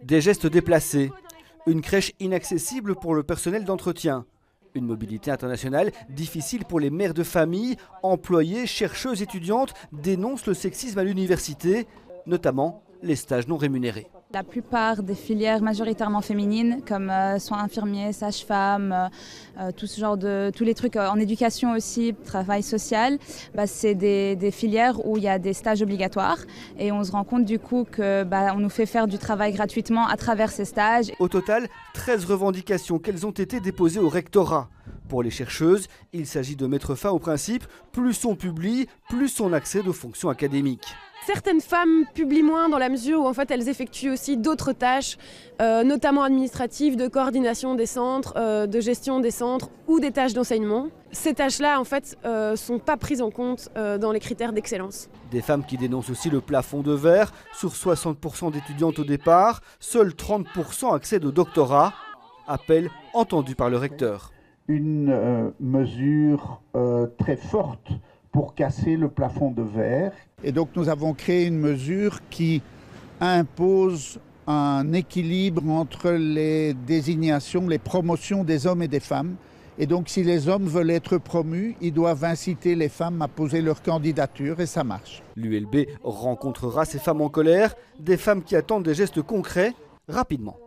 Des gestes déplacés, une crèche inaccessible pour le personnel d'entretien, une mobilité internationale difficile pour les mères de famille, employées, chercheuses, étudiantes dénoncent le sexisme à l'université, notamment les stages non rémunérés. La plupart des filières majoritairement féminines, comme soins infirmiers, sages-femmes, tous les trucs en éducation aussi, travail social, c'est des filières où il y a des stages obligatoires et on se rend compte du coup qu'on nous fait faire du travail gratuitement à travers ces stages. Au total, 13 revendications qu'elles ont été déposées au rectorat. Pour les chercheuses, il s'agit de mettre fin au principe plus on publie, plus on accède aux fonctions académiques. Certaines femmes publient moins dans la mesure où en fait elles effectuent aussi d'autres tâches, notamment administratives, de coordination des centres, de gestion des centres ou des tâches d'enseignement. Ces tâches-là en fait sont pas prises en compte dans les critères d'excellence. Des femmes qui dénoncent aussi le plafond de verre. Sur 60% d'étudiantes au départ, seuls 30% accèdent au doctorat. Appel entendu par le recteur. Une mesure très forte pour casser le plafond de verre. Et donc nous avons créé une mesure qui impose un équilibre entre les désignations, les promotions des hommes et des femmes. Et donc si les hommes veulent être promus, ils doivent inciter les femmes à poser leur candidature et ça marche. L'ULB rencontrera ces femmes en colère, des femmes qui attendent des gestes concrets rapidement.